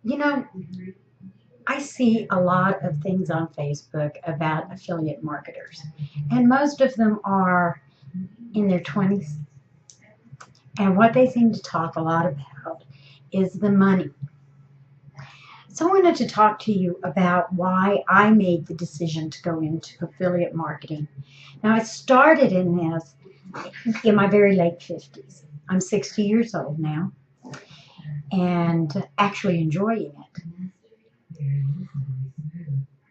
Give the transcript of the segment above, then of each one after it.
You know, I see a lot of things on Facebook about affiliate marketers, and most of them are in their 20s. And what they seem to talk a lot about is the money. So I wanted to talk to you about why I made the decision to go into affiliate marketing. Now, I started in this in my very late 50s. I'm 60 years old now and actually enjoying it.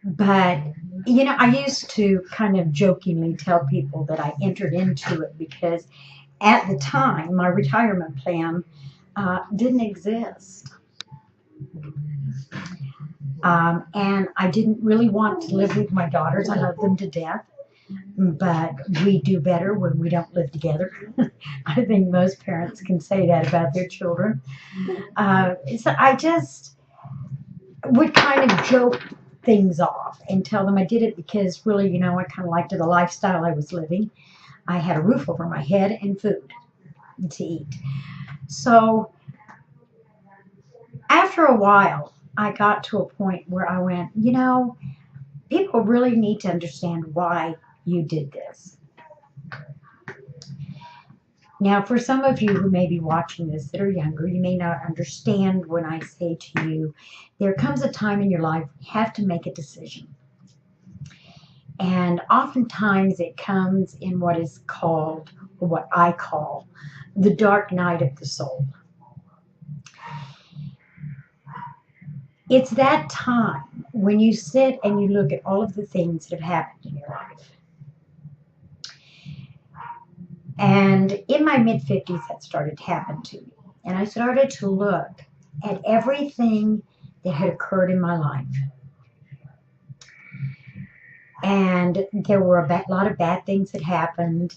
But, I used to kind of jokingly tell people that I entered into it because at the time my retirement plan didn't exist. And I didn't really want to live with my daughters. I love them to death, but we do better when we don't live together. I think most parents can say that about their children. So I just would kind of joke things off and tell them I did it because really, I kind of liked the lifestyle I was living. I had a roof over my head and food to eat. So after a while, I got to a point where I went, people really need to understand why you did this. Now, for some of you who may be watching this that are younger, you may not understand when I say to you, there comes a time in your life you have to make a decision. And oftentimes it comes in what is called, or what I call, the dark night of the soul. It's that time when you sit and you look at all of the things that have happened in your life. And in my mid-50s, that started to happen to me. And I started to look at everything that had occurred in my life. And there were a lot of bad things that happened.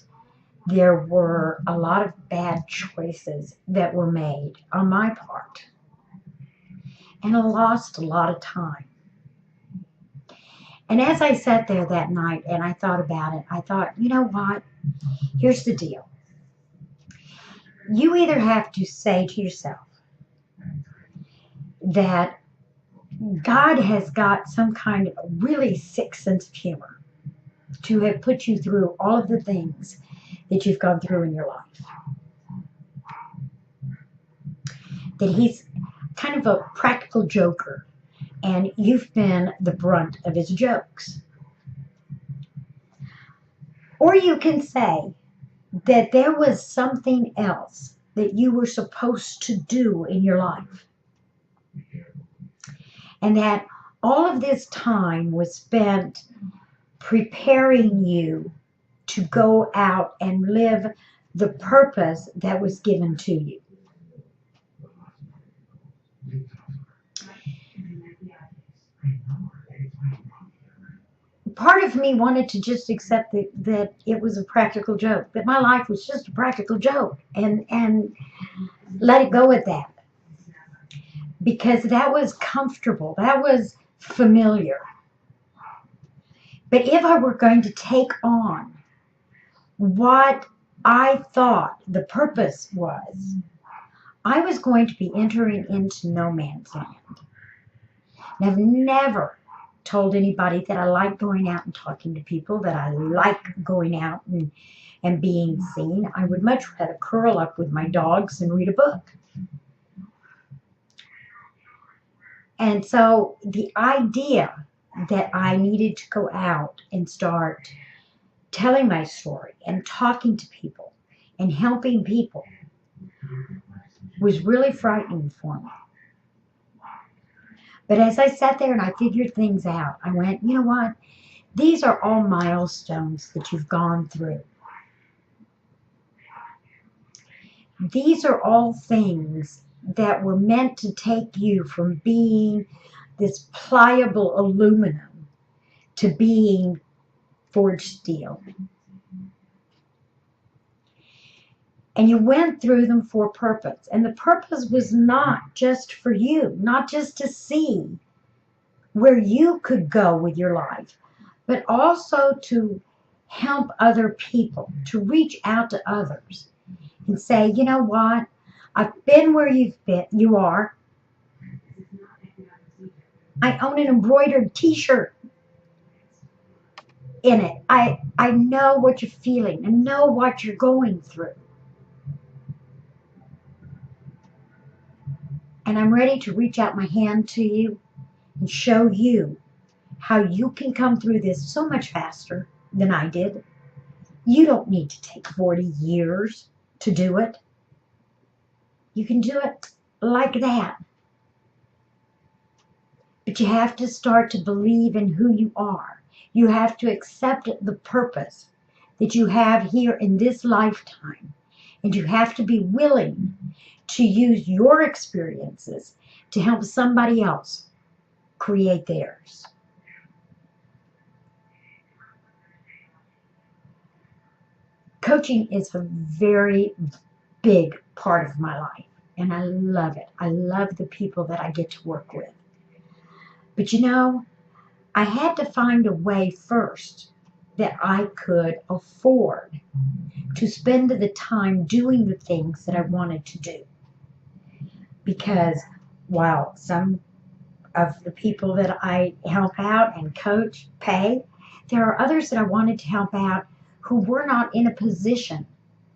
There were a lot of bad choices that were made on my part. And I lost a lot of time. And as I sat there that night and I thought about it, I thought, you know what? Here's the deal. You either have to say to yourself that God has got some kind of really sick sense of humor to have put you through all of the things that you've gone through in your life. That He's kind of a practical joker and you've been the brunt of His jokes. Or you can say that there was something else that you were supposed to do in your life. And that all of this time was spent preparing you to go out and live the purpose that was given to you. Part of me wanted to just accept that it was a practical joke, that my life was just a practical joke, and let it go at that. Because that was comfortable, that was familiar. But if I were going to take on what I thought the purpose was, I was going to be entering into no man's land. And I've never told anybody that I like going out and talking to people, that I like going out and being seen. I would much rather curl up with my dogs and read a book. And so the idea that I needed to go out and start telling my story and talking to people and helping people was really frightening for me. But as I sat there and I figured things out, I went, you know what? These are all milestones that you've gone through. These are all things that were meant to take you from being this pliable aluminum to being forged steel. And you went through them for a purpose. And the purpose was not just for you, not just to see where you could go with your life, but also to help other people, to reach out to others and say, you know what? I've been where you are. I own an embroidered t-shirt in it. I know what you're feeling. I know what you're going through. And I'm ready to reach out my hand to you and show you how you can come through this so much faster than I did. You don't need to take 40 years to do it. You can do it like that. But you have to start to believe in who you are. You have to accept the purpose that you have here in this lifetime. And you have to be willing to use your experiences to help somebody else create theirs. Coaching is a very big part of my life, and I love it. I love the people that I get to work with. But you know, I had to find a way first that I could afford to spend the time doing the things that I wanted to do. Because while some of the people that I help out and coach pay, there are others that I wanted to help out who were not in a position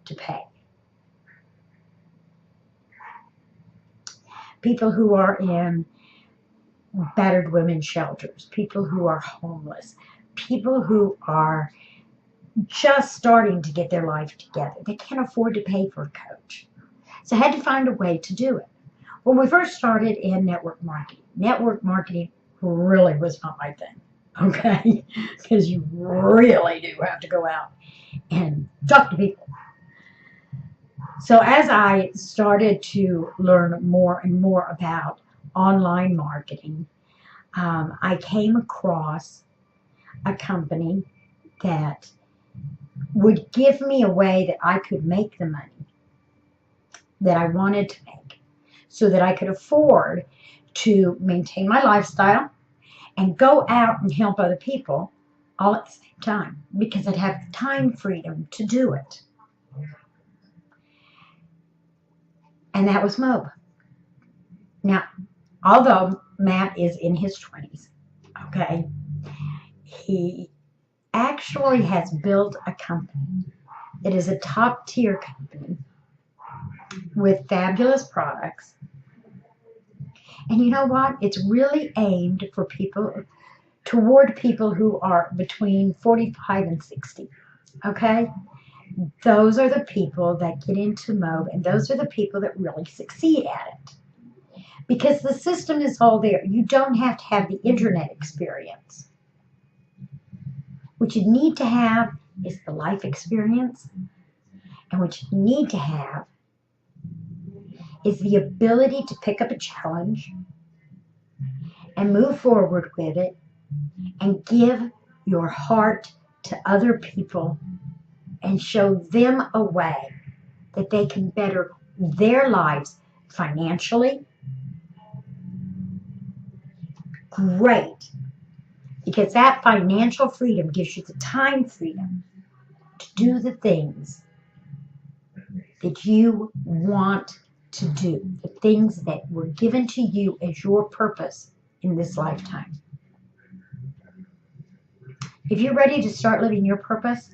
to pay. People who are in battered women's shelters, people who are homeless, people who are just starting to get their life together. They can't afford to pay for a coach. So I had to find a way to do it. When we first started in network marketing really was not my thing, okay? Because you really do have to go out and talk to people. So as I started to learn more and more about online marketing, I came across a company that would give me a way that I could make the money that I wanted to make so that I could afford to maintain my lifestyle and go out and help other people all at the same time because I'd have the time freedom to do it. And that was Mobe. Now, although Matt is in his 20s, okay, he actually has built a company that is a top tier company with fabulous products. And you know what? It's really aimed for people, toward people who are between 45 and 60, okay? Those are the people that get into Mobe, and those are the people that really succeed at it. Because the system is all there. You don't have to have the internet experience. What you need to have is the life experience. And what you need to have is the ability to pick up a challenge and move forward with it and give your heart to other people and show them a way that they can better their lives financially. Great. Because that financial freedom gives you the time freedom to do the things that you want to do, the things that were given to you as your purpose in this lifetime. If you're ready to start living your purpose,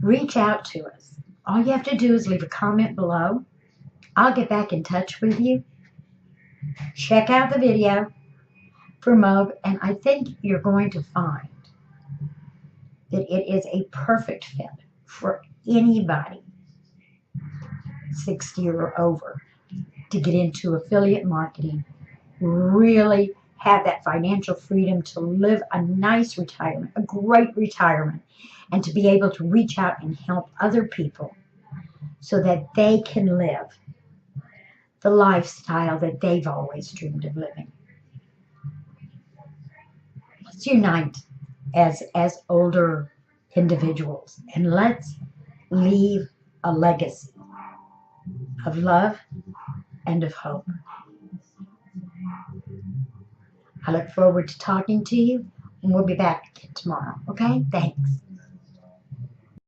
reach out to us. All you have to do is leave a comment below. I'll get back in touch with you. Check out the video for Mobe, and I think you're going to find that it is a perfect fit for anybody 60 or over to get into affiliate marketing, really have that financial freedom to live a nice retirement, a great retirement, and to be able to reach out and help other people so that they can live the lifestyle that they've always dreamed of living. Let's unite as older individuals and let's leave a legacy of love and of hope. I look forward to talking to you, and we'll be back tomorrow. Okay? Thanks.